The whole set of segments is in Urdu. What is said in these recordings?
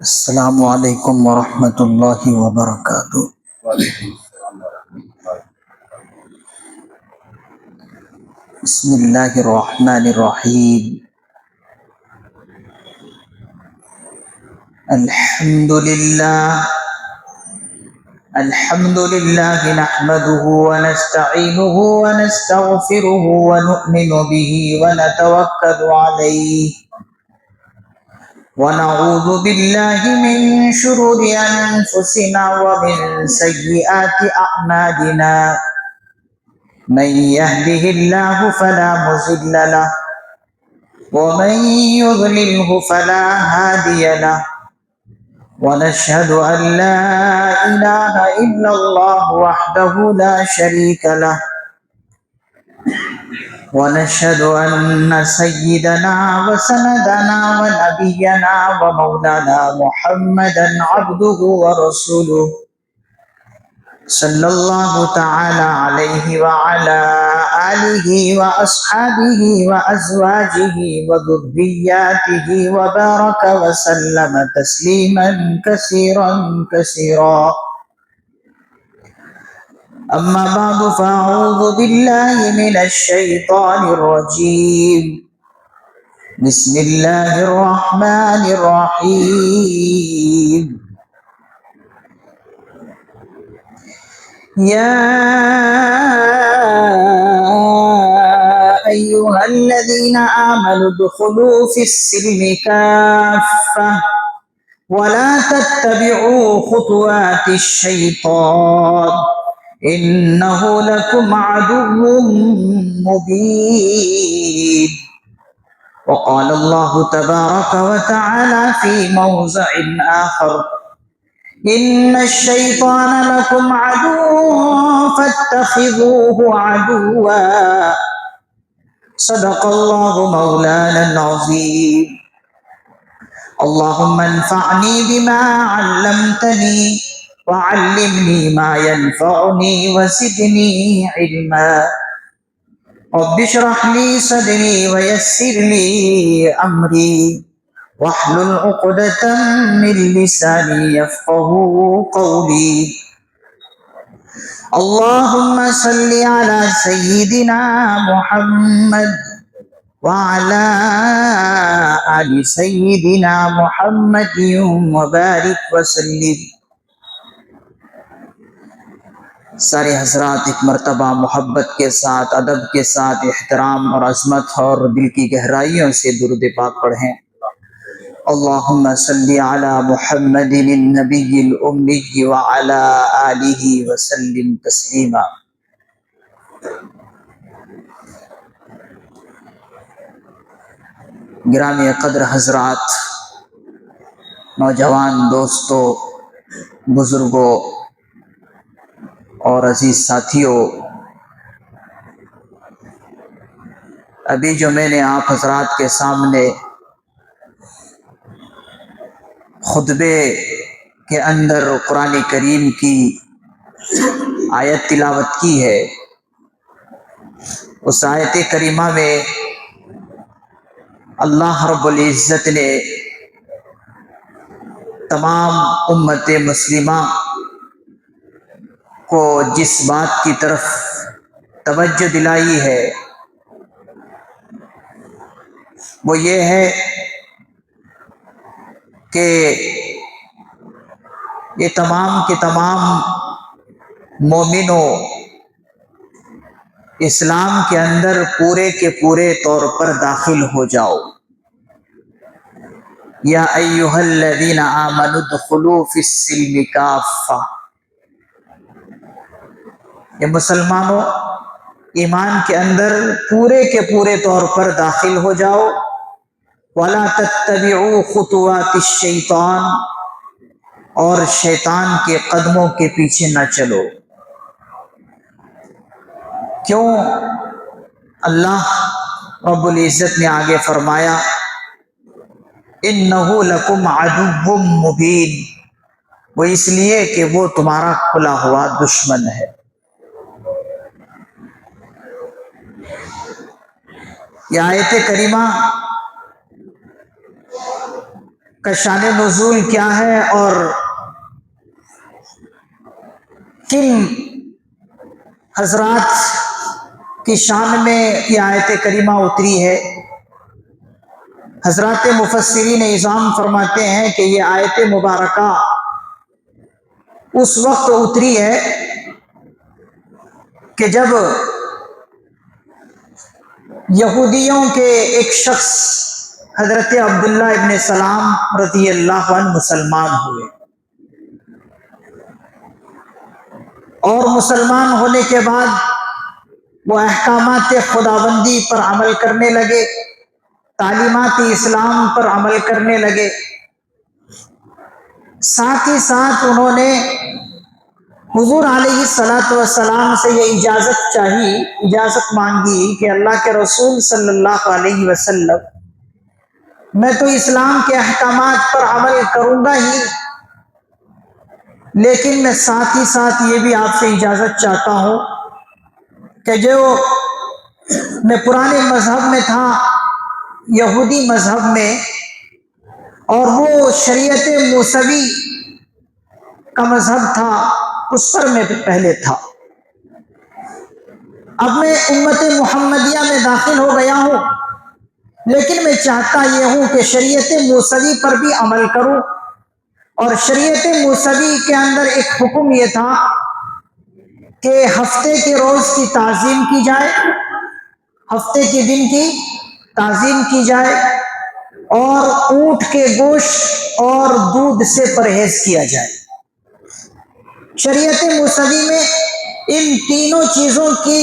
السلام علیکم ورحمۃ اللہ وبرکاتہ۔ بسم اللہ الرحمن الرحیم۔ الحمد للہ نحمده ونستعینه ونستغفره ونؤمن به ونتوکل علیہ ونعوذ باللہ من شرور انفسنا ومن سیئات اعمالنا، من يهده الله فلا مضل له ومن يضلله فلا هادي له، ونشهد أن لا إله إلا الله وحده لا شريك له، ونشهد أن سيدنا وسندنا ونبينا ومولانا محمدا عبده ورسوله صلی اللہ تعالی علیہ وعلى آلہ وأصحابہ وأزواجہ وذریاتہ وبارک وسلم تسلیما کثیرا کثیرا۔ اما بعد فاعوذ باللہ من الشیطان الرجیم، بسم اللہ الرحمن الرحیم۔ يا أيها الذين آمنوا ادخلوا في السلم كافة ولا تتبعوا خطوات الشيطان إنه لكم عدو مبين۔ وقال الله تبارك وتعالى في موضع آخر: إن الشيطان لكم عدو فاتخذوه عدوا، صدق الله مولانا العظيم۔ اللهم انفعني بما علمتني وعلمني ما ينفعني وزدني علما، رب اشرح لي صدري ويسر لي أمري واحلل عقدة من لساني يفقهوا قولي۔ اللهم صل على سيدنا محمد وعلى آل سيدنا محمد وبارك وسلم۔ سارے حضرات ایک مرتبہ محبت کے ساتھ، ادب کے ساتھ، احترام اور عظمت اور دل کی گہرائیوں سے درود پاک پڑھیں۔ اللہم صلی علی محمد النبی الامی وعلی آلہ وسلم تسلیما۔ گرامی قدر حضرات، نوجوان دوستوں، بزرگوں اور عزیز ساتھیوں، ابھی جو میں نے آپ حضرات کے سامنے خطبے کے اندر قرآن کریم کی آیت تلاوت کی ہے، اس آیت کریمہ میں اللہ رب العزت نے تمام امت مسلمہ کو جس بات کی طرف توجہ دلائی ہے وہ یہ ہے کہ یہ تمام کے تمام مومنوں اسلام کے اندر پورے کے پورے طور پر داخل ہو جاؤ۔ یا ایھا الذین آمنوا ادخلوا فی السلم کافہ، یہ مسلمانوں ایمان کے اندر پورے کے پورے طور پر داخل ہو جاؤ۔ وَلَا تَتَّبِعُوا خُطُوَاتِ الشَّيْطَانِ، اور شیطان کے قدموں کے پیچھے نہ چلو۔ کیوں؟ اللہ رب العزت نے آگے فرمایا اِنَّهُ لَكُمْ عَدُوٌّ مُّبِينٌ، وہ اس لیے کہ وہ تمہارا کھلا ہوا دشمن ہے۔ یہ آیت کریمہ کا شان نزول کیا ہے اور کن حضرات کی شان میں یہ آیت کریمہ اتری ہے۔ حضرات مفسرین اعظام فرماتے ہیں کہ یہ آیت مبارکہ اس وقت اتری ہے کہ جب یہودیوں کے ایک شخص حضرت عبداللہ ابن سلام رضی اللہ عنہ مسلمان ہوئے، اور مسلمان ہونے کے بعد وہ احکامات خداوندی پر عمل کرنے لگے، تعلیمات اسلام پر عمل کرنے لگے۔ ساتھ ہی ساتھ انہوں نے حضور علیہ السلام سے یہ اجازت مانگی کہ اللہ کے رسول صلی اللہ علیہ وسلم، میں تو اسلام کے احکامات پر عمل کروں گا ہی، لیکن میں ساتھ ہی ساتھ یہ بھی آپ سے اجازت چاہتا ہوں کہ جو میں پرانے مذہب میں تھا، یہودی مذہب میں، اور وہ شریعت موسوی کا مذہب تھا، اس پر میں پہلے تھا، اب میں امت محمدیہ میں داخل ہو گیا ہوں، لیکن میں چاہتا یہ ہوں کہ شریعت موسوی پر بھی عمل کروں۔ اور شریعت موسوی کے اندر ایک حکم یہ تھا کہ ہفتے کے روز کی تعظیم کی جائے، ہفتے کے دن کی تعظیم کی جائے، اور اونٹ کے گوشت اور دودھ سے پرہیز کیا جائے۔ شریعت موسوی میں ان تینوں چیزوں کی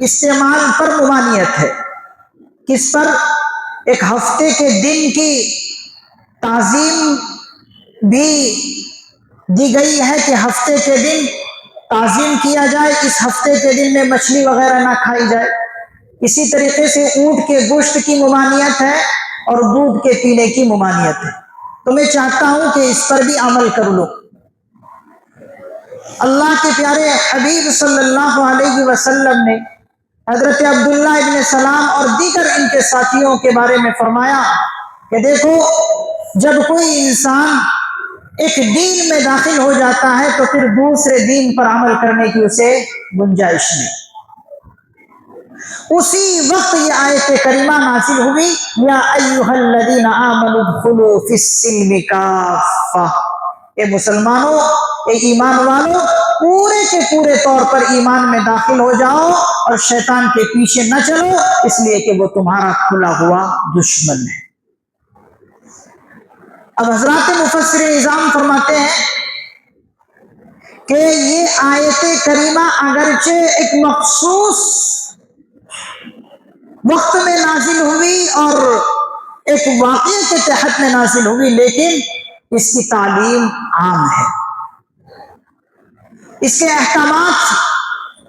استعمال پر ممانعت ہے۔ کس پر؟ ایک ہفتے کے دن کی تعظیم بھی دی گئی ہے کہ ہفتے کے دن تعظیم کیا جائے، اس ہفتے کے دن میں مچھلی وغیرہ نہ کھائی جائے۔ اسی طریقے سے اونٹ کے گوشت کی ممانعت ہے اور دودھ کے پینے کی ممانعت ہے، تو میں چاہتا ہوں کہ اس پر بھی عمل کر لو۔ اللہ کے پیارے حبیب صلی اللہ علیہ وسلم نے حضرت عبداللہ ابن سلام اور دیگر ان کے ساتھیوں کے بارے میں فرمایا کہ دیکھو، جب کوئی انسان ایک دین میں داخل ہو جاتا ہے تو پھر دوسرے دین پر عمل کرنے کی اسے گنجائش نہیں۔ اسی وقت یہ آیت کریمہ نازل ہوئی، یا ایھا الذین آمنوا ادخلوا فی السلم کافہ، اے مسلمانوں، اے ایمان والو، پورے کے پورے طور پر ایمان میں داخل ہو جاؤ اور شیطان کے پیچھے نہ چلو، اس لیے کہ وہ تمہارا کھلا ہوا دشمن ہے۔ اب حضرات مفسر اعظام فرماتے ہیں کہ یہ آیت کریمہ اگرچہ ایک مخصوص وقت میں نازل ہوئی اور ایک واقعے کے تحت میں نازل ہوئی، لیکن اس کی تعلیم عام ہے، اس کے احکامات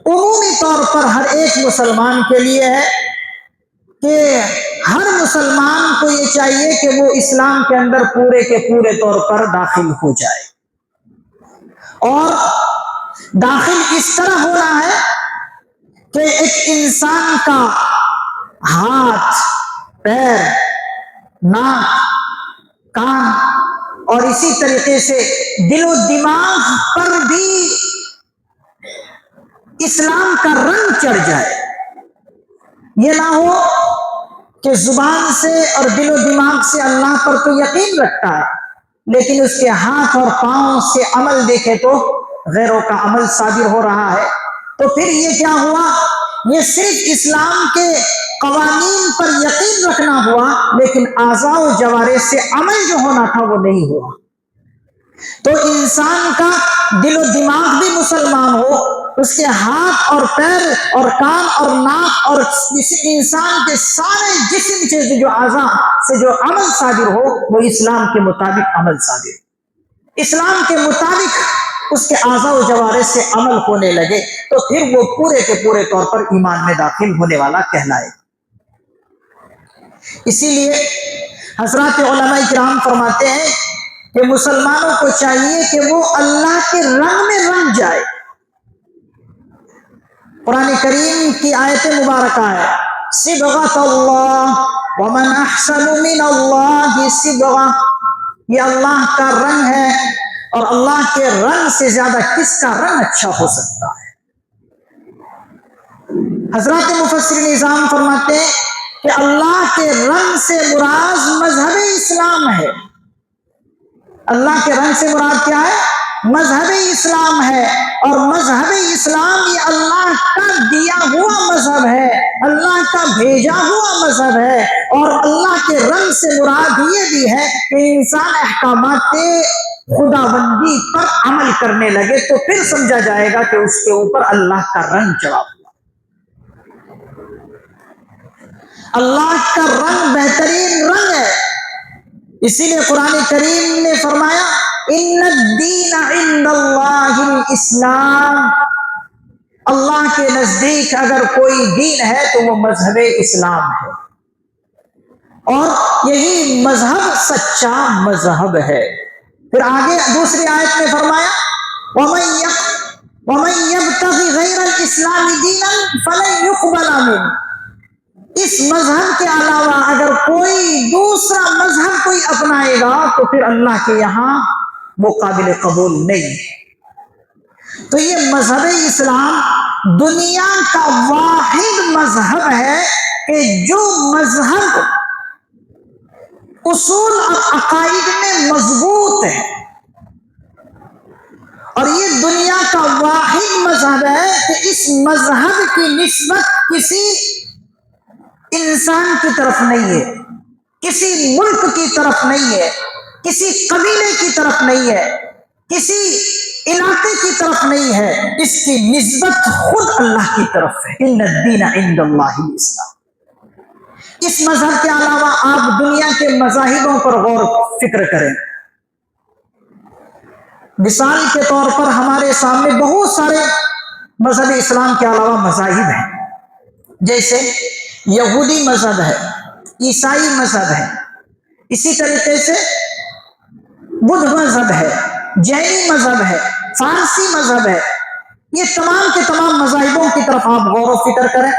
عمومی طور پر ہر ایک مسلمان کے لیے ہے کہ ہر مسلمان کو یہ چاہیے کہ وہ اسلام کے اندر پورے کے پورے طور پر داخل ہو جائے، اور داخل اس طرح ہونا ہے کہ ایک انسان کا ہاتھ، پیر، ناک، کان اور اسی طریقے سے دل و دماغ پر بھی اسلام کا رنگ چڑھ جائے۔ یہ نہ ہو کہ زبان سے اور دل و دماغ سے اللہ پر تو یقین رکھتا ہے، لیکن اس کے ہاتھ اور پاؤں سے عمل دیکھے تو غیروں کا عمل صادر ہو رہا ہے، تو پھر یہ کیا ہوا؟ یہ صرف اسلام کے قوانین پر یقین رکھنا ہوا، لیکن اعضاء و جوارح سے عمل جو ہونا تھا وہ نہیں ہوا۔ تو انسان کا دل و دماغ بھی مسلمان ہو، اس کے ہاتھ اور پیر اور کان اور ناک اور اس انسان کے سارے جسم سے جو اعضاء سے جو عمل صادر ہو وہ اسلام کے مطابق عمل صادر، اسلام کے مطابق اس کے اعضاء و جوارح سے عمل ہونے لگے، تو پھر وہ پورے کے پورے طور پر ایمان میں داخل ہونے والا کہلائے۔ اسی لیے حضرات علماء کرام فرماتے ہیں کہ مسلمانوں کو چاہیے کہ وہ اللہ کے رنگ میں رنگ جائے۔ قرآن کریم کی آیت مبارکہ ہے، صبغۃ اللہ ومن احسن من اللہ صبغہ، یہ اللہ کا رنگ ہے، اور اللہ کے رنگ سے زیادہ کس کا رنگ اچھا ہو سکتا ہے؟ حضرات مفسرین نظام فرماتے ہیں کہ اللہ کے رنگ سے مراد مذہب اسلام ہے۔ اللہ کے رنگ سے مراد کیا ہے؟ مذہب اسلام ہے، اور مذہب اسلام یہ اللہ کا دیا ہوا مذہب ہے، اللہ کا بھیجا ہوا مذہب ہے، اور اللہ کے رنگ سے مراد یہ بھی ہے کہ انسان احکامات خداوندی پر عمل کرنے لگے تو پھر سمجھا جائے گا کہ اس کے اوپر اللہ کا رنگ چڑھا ہوا۔ اللہ کا رنگ بہترین رنگ ہے، اسی لیے قرآن کریم نے فرمایا ان الدین عند اللہ الاسلام، اللہ کے نزدیک اگر کوئی دین ہے تو وہ مذہب اسلام ہے، اور یہی مذہب سچا مذہب ہے۔ پھر آگے دوسری آیت میں فرمایا وَمَن يَبْتَغِ غَيْرَ الْإِسْلَامِ دِينًا فَلَن يُقْبَلَ مِنْهُ، اس مذہب کے علاوہ اگر کوئی دوسرا مذہب کوئی اپنائے گا تو پھر اللہ کے یہاں وہ قابل قبول نہیں ہے۔ تو یہ مذہب اسلام دنیا کا واحد مذہب ہے کہ جو مذہب اصول اور عقائد میں مضبوط ہے، اور یہ دنیا کا واحد مذہب ہے کہ اس مذہب کی نسبت کسی انسان کی طرف نہیں ہے، کسی ملک کی طرف نہیں ہے، کسی قبیلے کی طرف نہیں ہے، کسی علاقے کی طرف نہیں ہے، اس کی نسبت خود اللہ کی طرف ہے۔ ان الدین عند اللہ الاسلام۔ اس مذہب کے علاوہ آپ دنیا کے مذاہبوں پر غور فکر کریں۔ مثال کے طور پر ہمارے سامنے بہت سارے مذہب اسلام کے علاوہ مذاہب ہیں، جیسے یہودی مذہب ہے، عیسائی مذہب ہے، اسی طریقے سے بدھ مذہب ہے، جینی مذہب ہے، فارسی مذہب ہے۔ یہ تمام کے تمام مذاہبوں کی طرف آپ غور و فکر کریں۔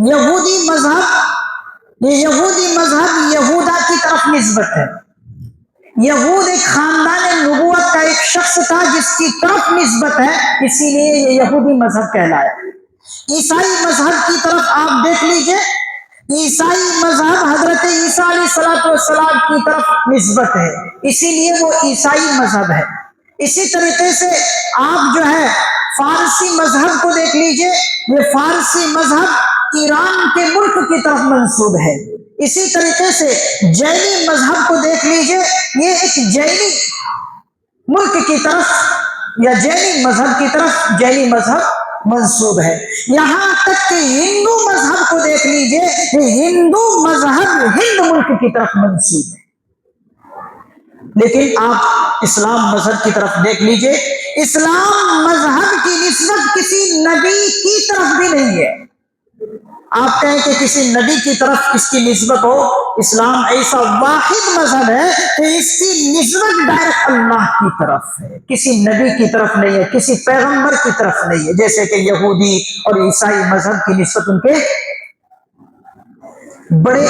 یہودی مذہب، یہ یہودی مذہب یہودا کی طرف نسبت ہے۔ یہود ایک خاندان نبوت کا ایک شخص تھا جس کی طرف نسبت ہے، اسی لیے یہ یہودی مذہب کہلایا۔ عیسائی مذہب کی طرف آپ دیکھ لیجئے، عیسائی مذہب حضرت عیسیٰ علیہ السلام کی طرف نسبت ہے، اسی لیے وہ عیسائی مذہب ہے۔ اسی طریقے سے آپ جو ہے فارسی مذہب کو دیکھ لیجئے، یہ فارسی مذہب ایران کے ملک کی طرف منسوب ہے۔ اسی طریقے سے جینی مذہب کو دیکھ لیجئے، یہ ایک جینی ملک کی طرف یا جینی مذہب کی طرف جینی مذہب منسوب ہے۔ یہاں تک کہ ہندو مذہب کو دیکھ لیجئے، یہ ہندو مذہب ہند ملک کی طرف منسوب ہے۔ لیکن آپ اسلام مذہب کی طرف دیکھ لیجئے، اسلام مذہب کی نسبت کسی نبی کی طرف بھی نہیں ہے۔ آپ کہیں کہ کسی نبی کی طرف اس کی نسبت ہو، اسلام ایسا واحد مذہب ہے کہ اس کی نسبت ڈائریکٹ اللہ کی طرف ہے، کسی نبی کی طرف نہیں ہے، کسی پیغمبر کی طرف نہیں ہے، جیسے کہ یہودی اور عیسائی مذہب کی نسبت ان کے بڑے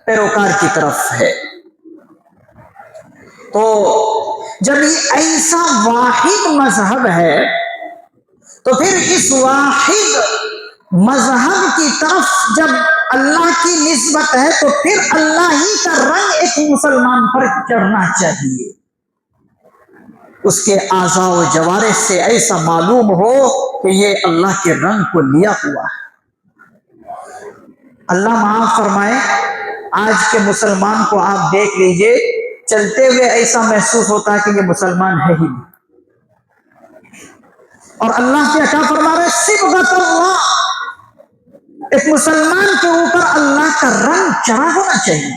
پیروکار کی طرف ہے۔ تو جب یہ ایسا واحد مذہب ہے تو پھر اس واحد مذہب کی طرف جب اللہ کی نسبت ہے تو پھر اللہ ہی کا رنگ ایک مسلمان پر چڑھنا چاہیے، اس کے اعضاء و جوارح سے ایسا معلوم ہو کہ یہ اللہ کے رنگ کو لیا ہوا ہے۔ اللہ معاف فرمائے، آج کے مسلمان کو آپ دیکھ لیجئے، چلتے ہوئے ایسا محسوس ہوتا ہے کہ یہ مسلمان ہے ہی نہیں، اور اللہ کیا فرما رہے؟ صبغۃ اللہ، ایک مسلمان کے اوپر اللہ کا رنگ چڑھا ہونا چاہیے۔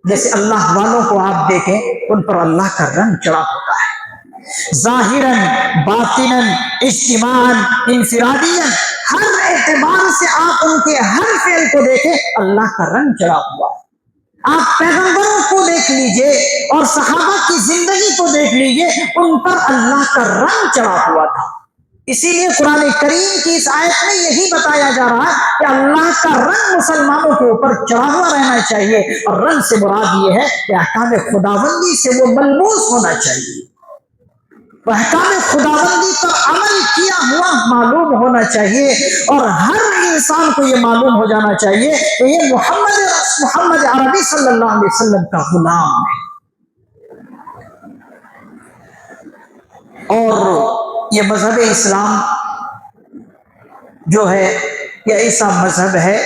جیسے اللہ والوں کو آپ دیکھیں، ان پر اللہ کا رنگ چڑھا ہوتا ہے، ظاہراً، باطناً، اجتماعاً، انفرادیاً، ہر اعتبار سے آپ ان کے ہر فعل کو دیکھیں، اللہ کا رنگ چڑھا ہوا ہے۔ آپ پیغمبروں کو دیکھ لیجئے اور صحابہ کی زندگی کو دیکھ لیجئے، ان پر اللہ کا رنگ چڑھا ہوا تھا۔ اسی لیے قرآن کریم کی اس آیت میں یہی بتایا جا رہا ہے کہ اللہ کا رنگ مسلمانوں کے اوپر چڑھا ہوا رہنا چاہیے، اور رنگ سے مراد یہ ہے کہ احکام خداوندی سے وہ ملموس ہونا چاہیے، احکام خداوندی پر عمل کیا ہوا معلوم ہونا چاہیے، اور ہر انسان کو یہ معلوم ہو جانا چاہیے کہ یہ محمد عربی صلی اللہ علیہ وسلم کا غلام ہے۔ اور یہ مذہب اسلام جو ہے یہ ایسا مذہب ہے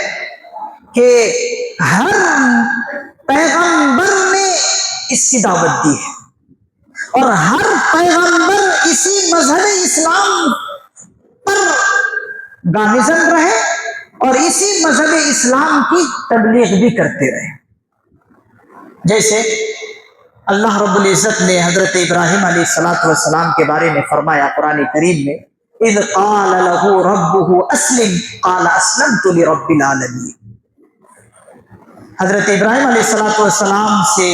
کہ ہر پیغمبر نے اس کی دعوت دی ہے، اور ہر پیغمبر اسی مذہب اسلام پر گامزن رہے اور اسی مذہب اسلام کی تبلیغ بھی کرتے رہے۔ جیسے اللہ رب العزت نے حضرت ابراہیم علیہ السلام کے بارے میں فرمایا قرآن کریم میں، اذ قال له ربه اسلم قال اسلمت لرب العالمین۔ حضرت ابراہیم علیہ السلام سے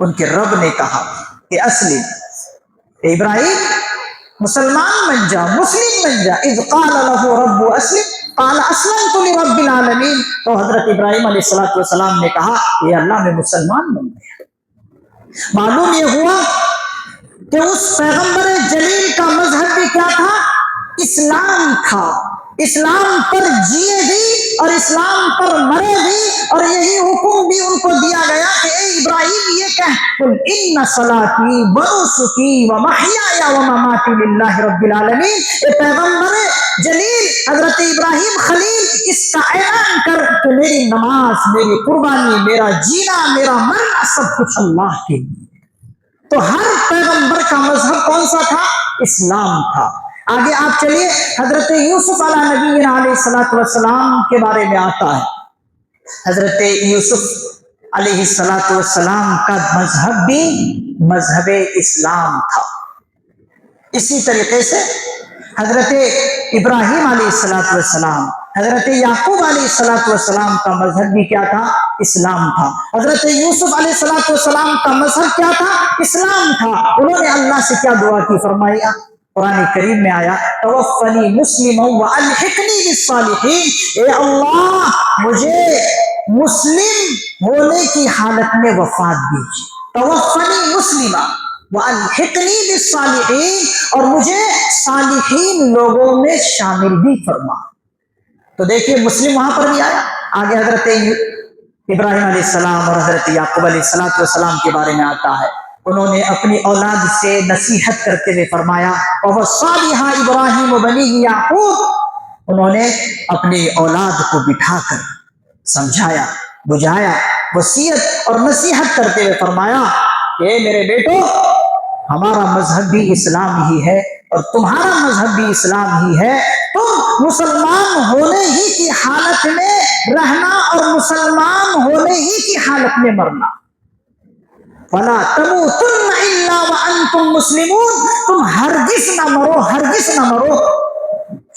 ان کے رب نے کہا کہ اسلم، ابراہیم مسلمان بن جا، مسلم بن جا۔ اذ قال له رب اسلم قال اسلمت لرب العالمین، تو حضرت ابراہیم علیہ السلام نے کہا یہ اللہ میں مسلمان بن گیا۔ معلوم یہ ہوا کہ اس پیغمبر جلیل کا مذہب بھی کیا تھا؟ اسلام تھا۔ اسلام پر جیے بھی اور اسلام پر مرے بھی، اور یہی حکم بھی ان کو دیا گیا کہ اے ابراہیم یہ کہہ قل ان صلاتی ونسکی ومحیای ومماتی للہ رب العالمین۔ اے پیغمبر جلیل حضرت ابراہیم خلیل، اس کا اعلان کر کہ میری نماز، میری قربانی، میرا جینا، میرا مرنا سب کچھ اللہ کے لیے۔ تو ہر پیغمبر کا مذہب کون سا تھا؟ اسلام تھا۔ آگے آپ چلیے، حضرت یوسف علیہ نبی علیہ السلام کے بارے میں آتا ہے۔ حضرت یوسف علیہ السلام کا مذہب بھی مذہب اسلام تھا۔ اسی طریقے سے حضرت ابراہیم علیہ السلام، حضرت یعقوب علیہ السلام کا مذہب بھی کیا تھا؟ اسلام تھا۔ حضرت یوسف علیہ السلام کا مذہب کیا تھا؟ اسلام تھا۔ انہوں نے اللہ سے کیا دعا کی؟ فرمایا قرآن کریم میں آیا توفنی مسلما والحقنی بالصالحین، اے اللہ مجھے مسلم ہونے کی حالت میں وفات دیجیے، توفنی مسلما والحقنی بالصالحین، اور مجھے صالحین لوگوں میں شامل بھی فرما۔ تو دیکھیے مسلم وہاں پر بھی آیا۔ آگے حضرت ابراہیم علیہ السلام اور حضرت یعقوب علیہ السلام کے بارے میں آتا ہے، انہوں نے اپنی اولاد سے نصیحت کرتے ہوئے فرمایا وَوَصَّىٰ بِهَا إِبْرَاهِيمُ بَنِيهِ یعقوب، انہوں نے اپنی اولاد کو بٹھا کر سمجھایا، بجھایا، وصیت اور نصیحت کرتے ہوئے فرمایا کہ میرے بیٹو، ہمارا مذہب بھی اسلام ہی ہے اور تمہارا مذہب بھی اسلام ہی ہے، تم مسلمان ہونے ہی کی حالت میں رہنا اور مسلمان ہونے ہی کی حالت میں مرنا۔ وَلَا تَمُوتُنَّ إِلَّا وَأَنْتُمْ مُسْلِمُونَ، تم ہرگز نہ مرو، ہرگز نہ مرو،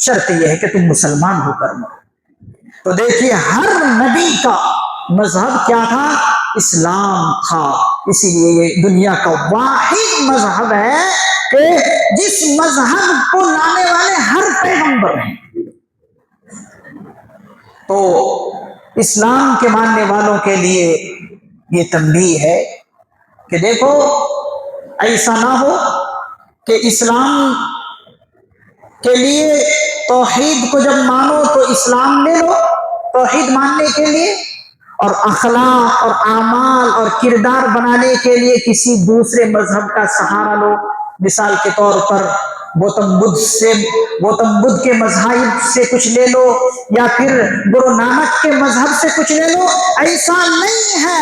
شرط یہ ہے کہ تم مسلمان ہو کر مرو۔ تو دیکھیے ہر نبی کا مذہب کیا تھا؟ اسلام تھا۔ اسی لیے یہ دنیا کا واحد مذہب ہے کہ جس مذہب کو لانے والے ہر پیغمبر ہیں۔ تو اسلام کے ماننے والوں کے لیے یہ تنبیہ ہے کہ دیکھو ایسا نہ ہو کہ اسلام کے لیے توحید کو جب مانو تو اسلام لے لو توحید ماننے کے لیے، اور اخلاق اور اعمال اور کردار بنانے کے لیے کسی دوسرے مذہب کا سہارا لو۔ مثال کے طور پر گوتم بدھ کے مذاہب سے کچھ لے لو، یا پھر گرو نانک کے مذہب سے کچھ لے لو۔ ایسا نہیں ہے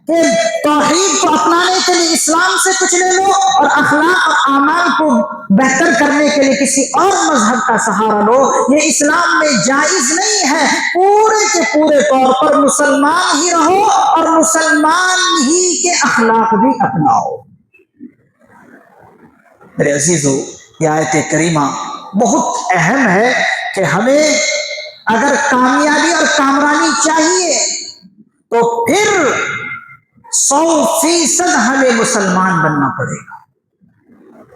کہ توحید کو اپنانے کے لیے اسلام سے کچھ لے لو اور اخلاق اور اعمال کو بہتر کرنے کے لیے کسی اور مذہب کا سہارا لو۔ یہ اسلام میں جائز نہیں ہے۔ پورے کے پورے طور پر مسلمان ہی رہو اور مسلمان ہی کے اخلاق بھی اپناؤ۔ میرے عزیزو، یہ آیت کریمہ بہت اہم ہے کہ ہمیں اگر کامیابی اور کامرانی چاہیے تو پھر 100% ہمیں مسلمان بننا پڑے گا۔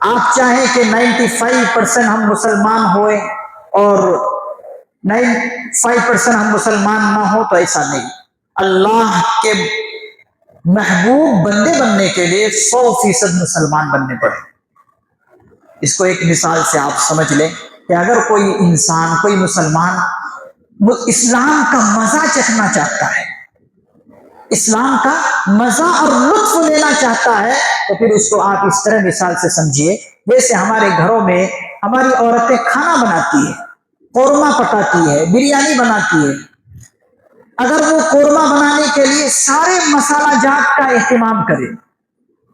آپ چاہیں کہ 95% ہم مسلمان ہوئے اور 95% ہم مسلمان نہ ہو، تو ایسا نہیں۔ اللہ کے محبوب بندے بننے کے لیے 100% مسلمان بننے پڑے۔ اس کو ایک مثال سے آپ سمجھ لیں کہ اگر کوئی انسان، کوئی مسلمان وہ اسلام کا مزہ چکھنا چاہتا ہے، اسلام کا مزہ اور لطف لینا چاہتا ہے، تو پھر اس کو آپ اس طرح مثال سے سمجھیے، جیسے ہمارے گھروں میں ہماری عورتیں کھانا بناتی ہے، قورمہ پکاتی ہے، بریانی بناتی ہے۔ اگر وہ قورمہ بنانے کے لیے سارے مسالہ جات کا اہتمام کرے،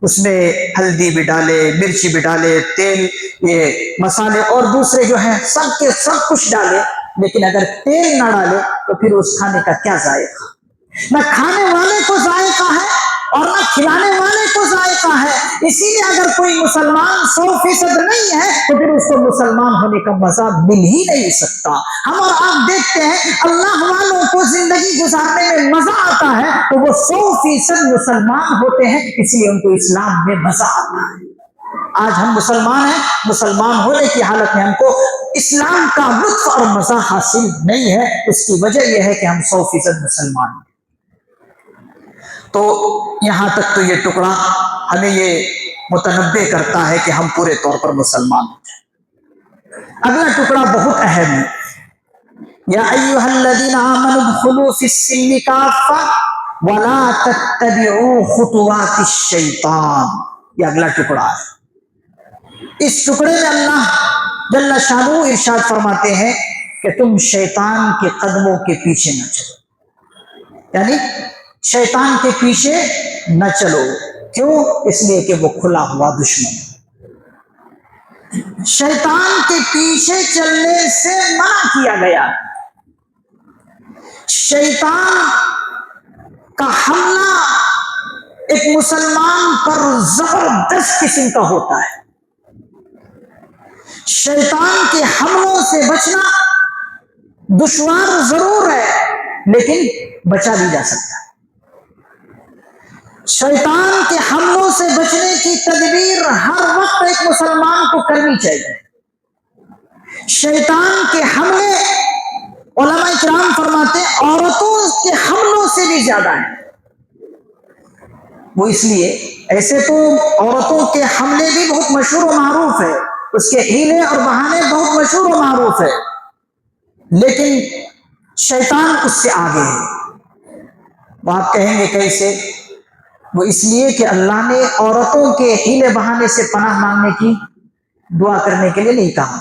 اس میں ہلدی بھی ڈالے، مرچی بھی ڈالے، تیل، یہ مسالے اور دوسرے جو ہیں سب کے سب کچھ ڈالے، لیکن اگر تیل نہ ڈالے تو پھر اس کھانے کا کیا ذائقہ؟ نہ کھانے والے کو ذائقہ ہے اور نہ کھلانے والے کو ذائقہ ہے۔ اسی لیے اگر کوئی مسلمان 100% نہیں ہے تو پھر اس کو مسلمان ہونے کا مزہ مل ہی نہیں سکتا۔ ہم اور آپ دیکھتے ہیں اللہ والوں کو زندگی گزارنے میں مزہ آتا ہے تو وہ 100% مسلمان ہوتے ہیں، اس لیے ان کو اسلام میں مزہ آتا ہے۔ آج ہم مسلمان ہیں، مسلمان ہونے کی حالت میں ہم کو اسلام کا لطف اور مزہ حاصل نہیں ہے۔ اس کی وجہ یہ ہے کہ ہم 100% مسلمان ہیں۔ تو یہاں تک تو یہ ٹکڑا ہمیں یہ متنبع کرتا ہے کہ ہم پورے طور پر مسلمان ہیں۔ اگلا ٹکڑا بہت اہم ہے، یا ایھا الذین آمنوا ادخلوا فی السلم کافۃ ولا تتبعوا خطوات الشیطان۔ یہ اگلا ٹکڑا ہے۔ اس ٹکڑے میں اللہ جل شانہ ارشاد فرماتے ہیں کہ تم شیطان کے قدموں کے پیچھے نہ چلو، یعنی شیطان کے پیچھے نہ چلو۔ کیوں؟ اس لیے کہ وہ کھلا ہوا دشمن ہے۔ شیطان کے پیچھے چلنے سے منع کیا گیا۔ شیطان کا حملہ ایک مسلمان پر زبردست قسم کا ہوتا ہے۔ شیطان کے حملوں سے بچنا دشوار ضرور ہے، لیکن بچا بھی جا سکتا ہے۔ شیطان کے حملوں سے بچنے کی تدبیر ہر وقت ایک مسلمان کو کرنی چاہیے۔ شیطان کے حملے علماء کرام فرماتے ہیں عورتوں کے حملوں سے بھی زیادہ ہیں۔ وہ اس لیے، ایسے تو عورتوں کے حملے بھی بہت مشہور و معروف ہے، اس کے ہیلے اور بہانے بہت مشہور و معروف ہے، لیکن شیطان اس سے آگے ہے۔ وہ آپ کہیں گے کیسے؟ وہ اس لیے کہ اللہ نے عورتوں کے ہیلے بہانے سے پناہ مانگنے کی، دعا کرنے کے لیے نہیں کہا،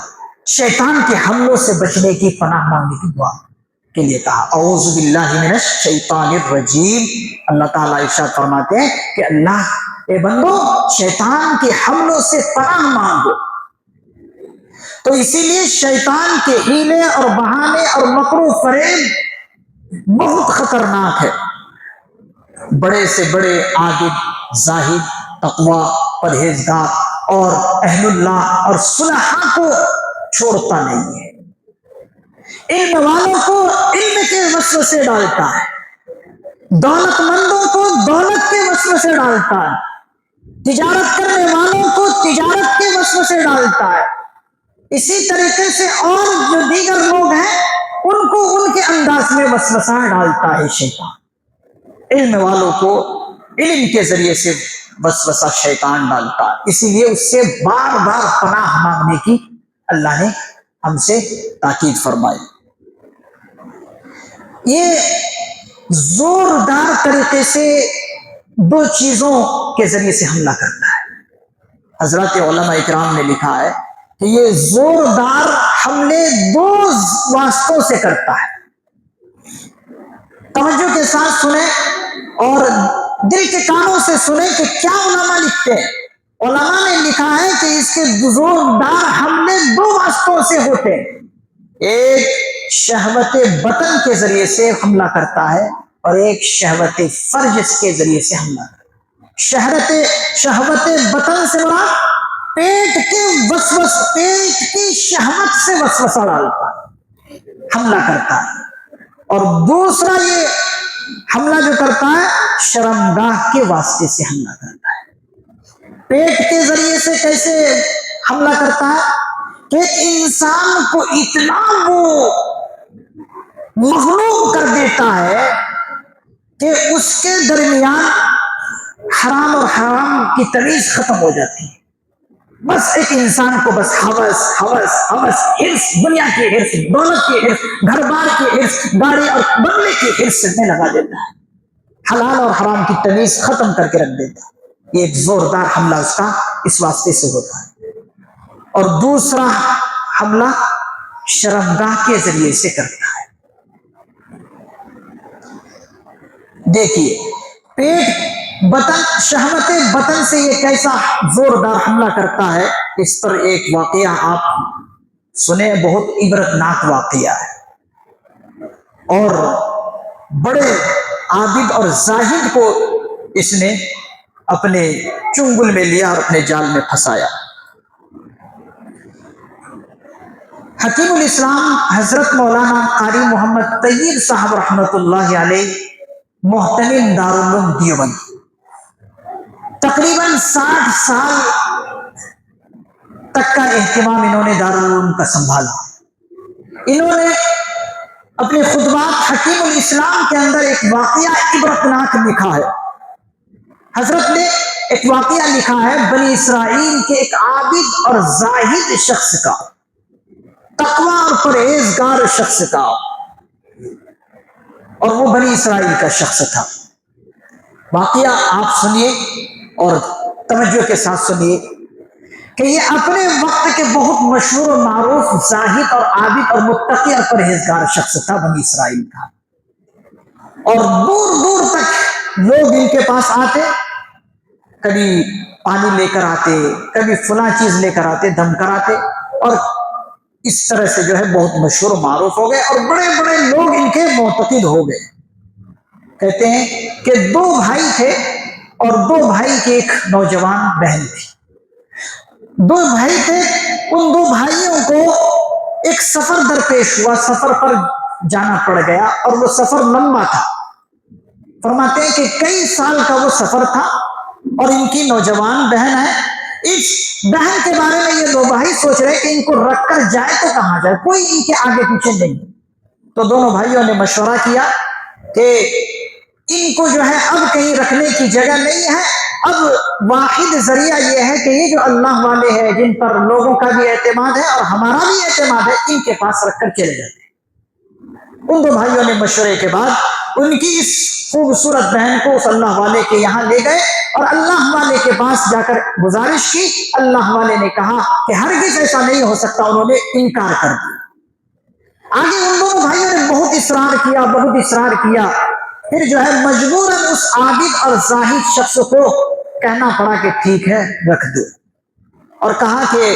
شیطان کے حملوں سے بچنے کی، پناہ مانگنے کی دعا کے لیے کہا۔ اعوذ باللہ من الشیطان الرجیم۔ اللہ تعالیٰ ارشاد فرماتے ہیں کہ اللہ اے بندو شیطان کے حملوں سے پناہ مانگو۔ تو اسی لیے شیطان کے ہیلے اور بہانے اور مکر و فریب بہت خطرناک ہے۔ بڑے سے بڑے عابد، زاہد، تقوی، پرہیزگار اور اہل اللہ اور صلحاء کو چھوڑتا نہیں ہے۔ علم والوں کو علم کے وسوسے ڈالتا ہے، دولت مندوں کو دولت کے وسوسے ڈالتا ہے، تجارت کرنے والوں کو تجارت کے وسوسے ڈالتا ہے۔ اسی طریقے سے اور جو دیگر لوگ ہیں ان کو ان کے انداز میں وسوسہ ڈالتا ہے شیطان۔ علم والوں کو علم کے ذریعے سے وسوسہ شیطان ڈالتا ہے، اسی لیے اس سے بار بار پناہ مانگنے کی اللہ نے ہم سے تاکید فرمائی۔ یہ زوردار طریقے سے دو چیزوں کے ذریعے سے حملہ کرتا ہے۔ حضرات علماء اکرام نے لکھا ہے کہ یہ زوردار حملے دو واسطوں سے کرتا ہے۔ توجہ کے ساتھ سنیں اور دل کے کانوں سے سنیں کہ کیا علماء لکھتے ہیں۔ علماء نے لکھا ہے کہ اس کے زوردار حملے دو واسطوں سے ہوتے ہیں۔ ایک شہوت بطن کے ذریعے سے حملہ کرتا ہے اور ایک شہوت فرج کے ذریعے سے حملہ کرتا ہے۔ شہوت بطن سے مراد پیٹ کی شہوت سے وسوسہ ڈالتا ہے، حملہ کرتا ہے۔ اور دوسرا یہ حملہ جو کرتا ہے شرمگاہ کے واسطے سے حملہ کرتا ہے۔ پیٹ کے ذریعے سے کیسے حملہ کرتا ہے کہ انسان کو اتنا وہ مغلوب کر دیتا ہے کہ اس کے درمیان حرام اور حرام کی تمیز ختم ہو جاتی ہے. بس ایک انسان کو بس ہوس ہوس ہوس ہرس، دنیا کی ہرس، دولت کی ہرس، گھر بار کی ہرس، گاڑی اور بنگلے کی ہرس میں لگا دیتا ہے، حلال اور حرام کی تمیز ختم کر کے رکھ دیتا ہے. یہ ایک زوردار حملہ اس کا اس واسطے سے ہوتا ہے. اور دوسرا حملہ شرمگاہ کے ذریعے سے کرتا ہے. دیکھیے پیٹ بطن، شہوت بطن سے یہ کیسا زوردار حملہ کرتا ہے. اس پر ایک واقعہ آپ سنیں، بہت عبرتناک واقعہ ہے. اور بڑے عابد اور زاہد کو اس نے اپنے چنگل میں لیا اور اپنے جال میں پھنسایا. حکیم الاسلام حضرت مولانا قاری محمد طیب صاحب رحمۃ اللہ علیہ، محتمم دارالعلوم دیوبند، تقریباً 60 سال تک کا اہتمام انہوں نے دارالعلوم کا سنبھالا. انہوں نے اپنے خطبات حکیم الاسلام کے اندر ایک واقعہ عبرتناک لکھا ہے. حضرت نے ایک واقعہ لکھا ہے بنی اسرائیل کے ایک عابد اور زاہد شخص کا، تقوی اور پرہیزگار شخص کا، اور وہ بنی اسرائیل کا شخص تھا. واقعہ آپ سنیے اور توجہ کے ساتھ سنیے کہ یہ اپنے وقت کے بہت مشہور و معروف زاہد اور عابد اور متقی اور پرہیزگار شخص تھا بنی اسرائیل کا. اور دور دور تک لوگ ان کے پاس آتے، کبھی پانی لے کر آتے، کبھی فلاں چیز لے کر آتے، دم کراتے، اور اس طرح سے جو ہے بہت مشہور و معروف ہو گئے اور بڑے بڑے لوگ ان کے معتقد ہو گئے. کہتے ہیں کہ 2 بھائی تھے اور 2 بھائی کی ایک نوجوان بہن تھی. 2 بھائی تھے، ان 2 بھائیوں کو ایک سفر درپیش ہوا، سفر پر جانا پڑ گیا اور وہ سفر لمبا تھا. فرماتے ہیں کہ کئی سال کا وہ سفر تھا اور ان کی نوجوان بہن ہے. اس بہن کے بارے میں یہ 2 بھائی سوچ رہے کہ ان کو رکھ کر جائے تو کہاں جائے، کوئی ان کے آگے پیچھے نہیں. تو دونوں بھائیوں نے مشورہ کیا کہ ان کو جو ہے اب کہیں رکھنے کی جگہ نہیں ہے، اب واحد ذریعہ یہ ہے کہ یہ جو اللہ والے ہیں جن پر لوگوں کا بھی اعتماد ہے اور ہمارا بھی اعتماد ہے، ان کے پاس رکھ کر چلے جاتے ہیں. ان 2 بھائیوں نے مشورے کے بعد ان کی اس خوبصورت بہن کو اس اللہ والے کے یہاں لے گئے اور اللہ والے کے پاس جا کر گزارش کی. اللہ والے نے کہا کہ ہرگز ایسا نہیں ہو سکتا، انہوں نے انکار کر دیا. آگے ان 2 بھائیوں نے بہت اصرار کیا، بہت اصرار کیا، پھر جو ہے مجبوراً اس عابد اور زاہد شخص کو کہنا پڑا کہ ٹھیک ہے رکھ دو، اور کہا کہ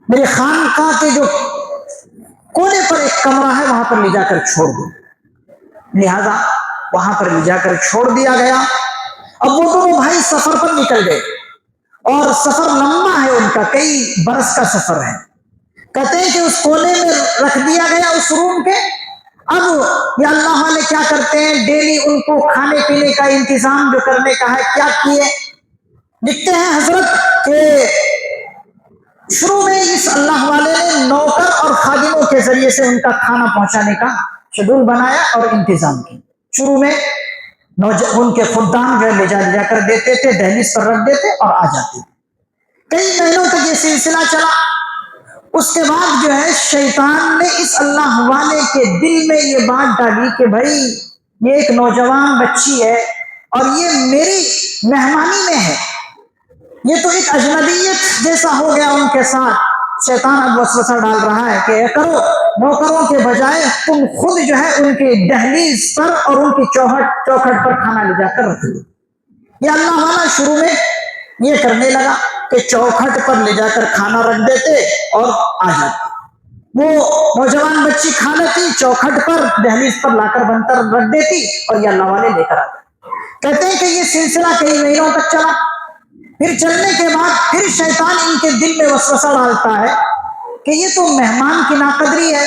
میرے خانقاہ کے جو کونے پر ایک کمرہ ہے وہاں پر لے جا کر چھوڑ دو. لہذا وہاں پر لے جا کر چھوڑ دیا گیا. اب وہ 2 بھائی سفر پر نکل گئے اور سفر لمبا ہے، ان کا کئی برس کا سفر ہے. کہتے ہیں کہ اس کونے میں رکھ دیا گیا اس روم کے. اب یہ اللہ والے کیا کرتے ہیں، ڈیلی ان کو کھانے پینے کا انتظام جو کرنے کا ہے کیا کیے. لکھتے ہیں حضرت کہ شروع میں اس اللہ والے نے نوکر اور خادموں کے ذریعے سے ان کا کھانا پہنچانے کا شیڈول بنایا اور انتظام کیا. شروع میں ان کے خدام جو لے جا کر دیتے تھے، دہلیز پر رکھ دیتے اور آ جاتے. کئی مہینوں تک یہ سلسلہ چلا. اس کے بعد جو ہے شیطان نے اس اللہ والے کے دل میں یہ بات ڈالی کہ بھائی یہ ایک نوجوان بچی ہے اور یہ میری مہمانی میں ہے، یہ تو ایک اجنبیت جیسا ہو گیا ان کے ساتھ. شیطان اب وسوسہ ڈال رہا ہے کہ کرو، نوکروں کے بجائے تم خود جو ہے ان کی دہلیز پر اور ان کی چوکھٹ پر کھانا لے جا کر رکھ دو. یہ اللہ والا شروع میں یہ کرنے لگا کہ چوکھٹ پر لے جا کر کھانا رکھ دیتے اور آ جاتے. وہ نوجوان بچی کھا لیتی، چوکھٹ پر دہلیز پر لا کر بنتر رکھ دیتی اور یہ اللہ والے لے کر آتے. کہتے ہیں کہ یہ سلسلہ کئی مہینوں تک چلا. پھر چلنے کے بعد پھر شیطان ان کے دل میں وسوسہ ڈالتا ہے کہ یہ تو مہمان کی ناقدری ہے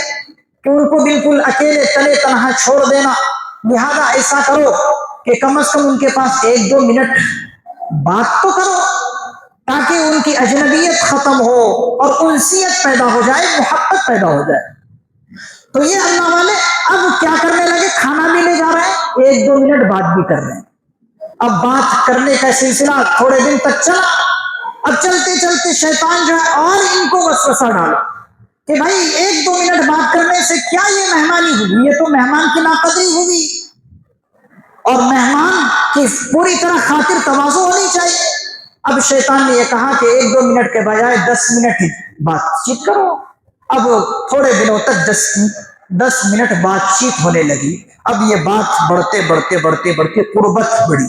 کہ ان کو بالکل اکیلے تلے تنہا چھوڑ دینا. لہذا ایسا کرو کہ کم از کم ان کے پاس 1-2 منٹ بات تو کرو تاکہ ان کی اجنبیت ختم ہو اور انسیت پیدا ہو جائے، محبت پیدا ہو جائے۔ تو یہ اللہ والے اب کیا کرنے لگے، کھانا بھی لے جا رہے ہیں، 1-2 منٹ بات بھی کر رہے ہیں۔ اب بات کرنے کا سلسلہ تھوڑے دن تک چلا، اب چلتے چلتے شیطان جو ہے اور ان کو وسوسہ ڈالا کہ بھائی 1-2 منٹ بات کرنے سے کیا یہ مہمانی ہوئی، یہ تو مہمان کی ناقدری ہوئی، اور مہمان کی پوری طرح خاطر تواضع ہونی چاہیے۔ اب شیطان نے یہ کہا کہ 1-2 منٹ کے بجائے 10 منٹ ہی بات چیت کرو۔ اب تھوڑے دنوں تک 10 منٹ بات چیت ہونے لگی۔ اب یہ بات بڑھتے بڑھتے بڑھتے بڑھتے قربت بڑھی،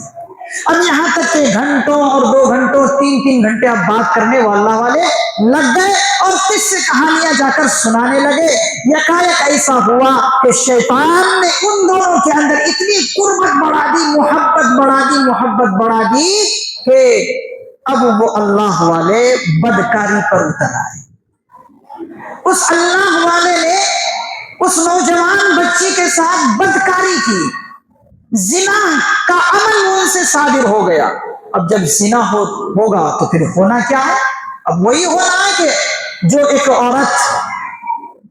اب یہاں تک کہ گھنٹوں اور 2 گھنٹوں 3 گھنٹے اب بات کرنے واللہ والے لگ گئے اور قصے کہانیاں جا کر سنانے لگے۔ یکایک ایسا ہوا کہ شیطان نے ان دونوں کے اندر اتنی قربت بڑھا دی، محبت بڑھا دی کہ اب وہ اللہ والے بدکاری پر اتر آئے۔ اس اللہ والے نے اس نوجوان بچی کے ساتھ بدکاری کی، زنا کا عمل ان سے صادر ہو گیا۔ اب جب زنا ہوگا تو پھر ہونا کیا ہے، اب وہی ہونا ہے کہ جو ایک عورت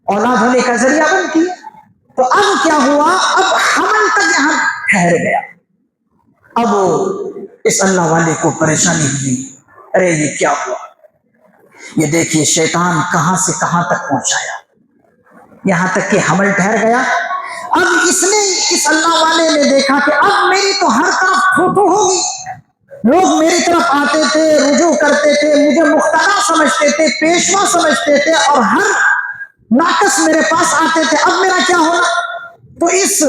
اولاد ہونے کا ذریعہ بنتی ہے۔ تو اب کیا ہوا، اب حمل تک یہاں ٹھہر گیا۔ اب اس اللہ والے کو پریشانی ہوئی، ارے یہ کیا ہوا، یہ دیکھیے شیطان کہاں سے کہاں تک پہنچایا، یہاں تک کہ حمل ٹھہر گیا۔ اب اس نے اس اللہ والے نے دیکھا کہ اب میری تو ہر طرف تھو ہوگی، لوگ میری طرف آتے تھے، رجوع کرتے تھے، مجھے مخترع سمجھتے تھے، پیشوا سمجھتے تھے، اور ہر ناقص میرے پاس آتے تھے، اب میرا کیا ہونا۔ تو اس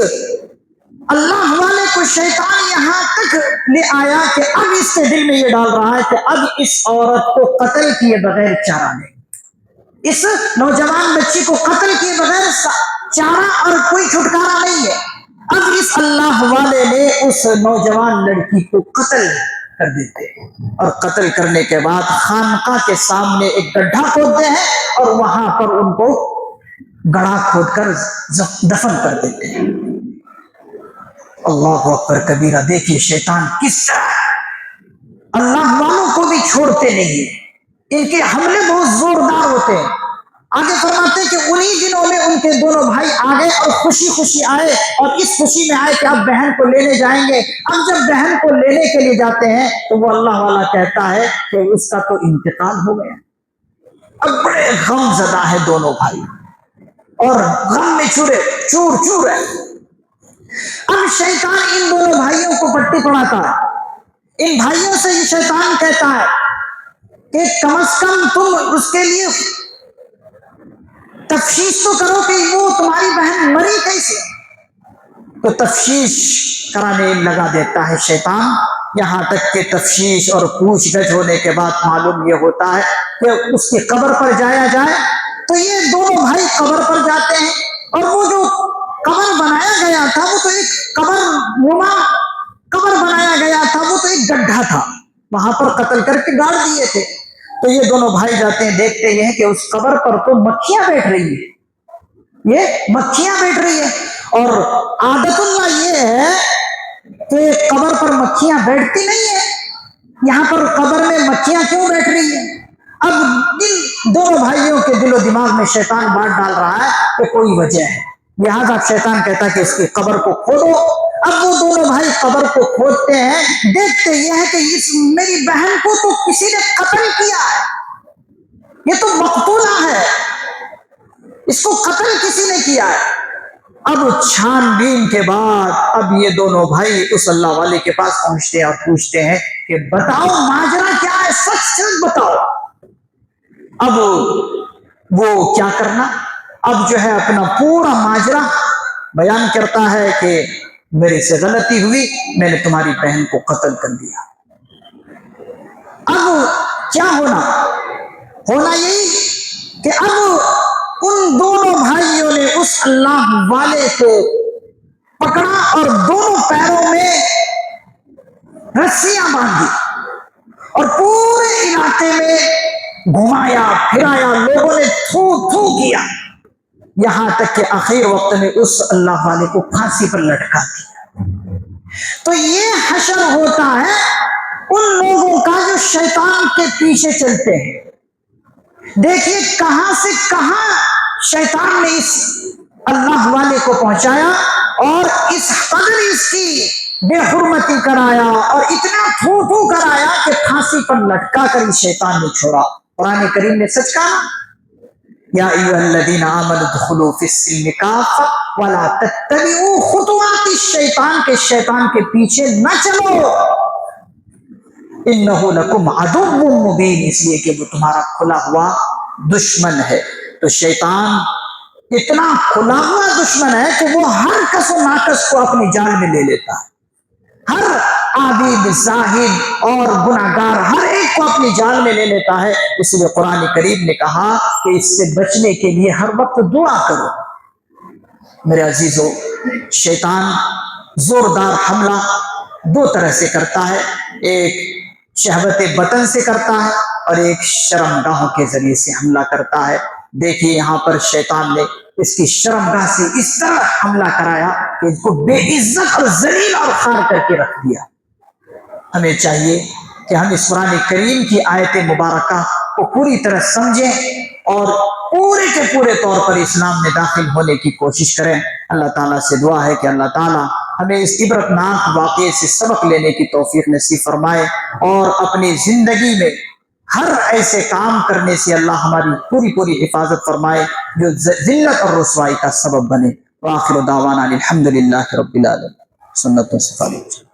اللہ والے کو شیطان یہاں تک لے آیا کہ اب اس کے دل میں یہ ڈال رہا ہے کہ اب اس عورت کو قتل کیے بغیر چارہ نہیں، اس نوجوان بچی کو قتل کیے بغیر چارہ اور کوئی چھٹکارا نہیں ہے۔ اب اس اللہ والے نے اس نوجوان لڑکی کو قتل کر دیتے ہیں، اور قتل کرنے کے بعد خانقاہ کے سامنے ایک گڈھا کھودتے ہیں اور وہاں پر ان کو گڑھا کھود کر دفن کر دیتے ہیں۔ اللہ اکبر کبیرہ، دیکھیے شیطان کس طرح اللہ والوں کو بھی چھوڑتے نہیں ہیں، ان کے حملے بہت زوردار ہوتے ہیں۔ آگے فرماتے ہیں کہ انہی دنوں میں ان کے دونوں بھائی آگے اور خوشی خوشی آئے، اور اس خوشی میں آئے کہ اب بہن کو لینے جائیں گے۔ اب جب بہن کو لینے کے لیے جاتے ہیں تو وہ اللہ والا کہتا ہے کہ اس کا تو انتقال ہو گیا۔ اب بڑے غم زدہ ہے دونوں بھائی، اور غم میں چور چور ہے۔ اب شیطان ان دونوں بھائیوں کو پٹی پڑھاتا ہے، ان بھائیوں سے یہ شیطان کہتا ہے کہ کم از کم تم اس کے لیے تفتیش تو کرو کہ وہ تمہاری بہن مری کیسے۔ تو تفتیش کرانے لگا دیتا ہے شیطان، یہاں تک کہ تفتیش اور پوچھ گچھ ہونے کے بعد معلوم یہ ہوتا ہے کہ اس کی قبر پر جایا جائے۔ تو یہ دونوں بھائی قبر پر جاتے ہیں، اور وہ جو قبر بنایا گیا تھا وہ تو ایک قبر بنایا گیا تھا، وہ تو ایک گڈھا تھا، وہاں پر قتل کر کے گاڑ دیے تھے۔ تو یہ دونوں بھائی جاتے ہیں، دیکھتے یہ ہیں کہ اس قبر پر تو مکھیاں بیٹھ رہی ہیں، یہ مکھیاں بیٹھ رہی ہیں، اور عادت اللہ یہ ہے کہ قبر پر مکھیاں بیٹھتی نہیں ہیں، یہاں پر قبر میں مکھیاں کیوں بیٹھ رہی ہیں۔ اب ان دونوں بھائیوں کے دل و دماغ میں شیطان بات ڈال رہا ہے کہ کوئی وجہ ہے، لہٰذا شیطان کہتا ہے کہ اس کی قبر کو کھودو۔ اب وہ دونوں بھائی قبر کو کھودتے ہیں، دیکھتے یہ ہے کہ اس میری بہن کو تو کسی نے قتل کیا ہے، یہ تو مقتولہ ہے، اس کو قتل کسی نے کیا ہے۔ اب چھان بین کے بعد اب یہ دونوں بھائی اس اللہ والے کے پاس پہنچتے ہیں اور پوچھتے ہیں کہ بتاؤ ماجرا کیا ہے، سچ سچ بتاؤ۔ اب وہ کیا کرنا، اب جو ہے اپنا پورا ماجرا بیان کرتا ہے کہ میرے سے غلطی ہوئی، میں نے تمہاری بہن کو قتل کر دیا۔ اب کیا ہونا یہی کہ اب ان دونوں بھائیوں نے اس اللہ والے کو پکڑا اور دونوں پیروں میں رسیاں باندھی اور پورے علاقے میں گھمایا پھرایا، لوگوں نے تھو تھو کیا، یہاں تک کہ آخر وقت میں اس اللہ والے کو پھانسی پر لٹکا دیا۔ تو یہ حشر ہوتا ہے ان لوگوں کا جو شیطان کے پیچھے چلتے ہیں۔ دیکھیے کہاں سے کہاں شیطان نے اس اللہ والے کو پہنچایا اور اس قدر اس کی بے حرمتی کرایا اور اتنا تھو تھو کرایا کہ پھانسی پر لٹکا کر اس شیطان نے چھوڑا۔ قرآن کریم نے سچ کہا، یا ایھا الذین آمنوا ادخلوا فی السلم کافۃ ولا تتبعوا خطوات الشیطان، کہ شیطان کے پیچھے نہ چلو، انہ لکم عدو مبین، اس لیے کہ وہ تمہارا کھلا ہوا دشمن ہے۔ تو شیطان اتنا کھلا ہوا دشمن ہے کہ وہ ہر کس و ناکس کو اپنی جال میں لے لیتا ہے، ہر عابد زاہد اور گناہگار ہر ایک کو اپنی جال میں لے لیتا ہے۔ اس لیے قرآن کریم نے کہا کہ اس سے بچنے کے لیے ہر وقت دعا کرو۔ میرے عزیزو، شیطان زوردار حملہ دو طرح سے کرتا ہے، ایک شہوت بطن سے کرتا ہے اور ایک شرمگاہوں کے ذریعے سے حملہ کرتا ہے۔ دیکھیے یہاں پر شیطان نے اس کی شرمگاہ سے اس طرح حملہ کرایا کہ اس کو بے عزت اور ذلیل اور خوار کر کے رکھ دیا۔ ہمیں چاہیے کہ ہم اس قرآن کریم کی آیت مبارکہ کو پوری طرح سمجھیں اور پورے کے پورے طور پر اسلام میں داخل ہونے کی کوشش کریں۔ اللہ تعالیٰ سے دعا ہے کہ اللہ تعالیٰ ہمیں اس عبرتناک واقعے سے سبق لینے کی توفیق نصیب فرمائے اور اپنی زندگی میں ہر ایسے کام کرنے سے اللہ ہماری پوری حفاظت فرمائے جو ذلت اور رسوائی کا سبب بنے۔ وآخر دعوانا الحمدللہ رب العالمین۔ سنتوں سے فالو۔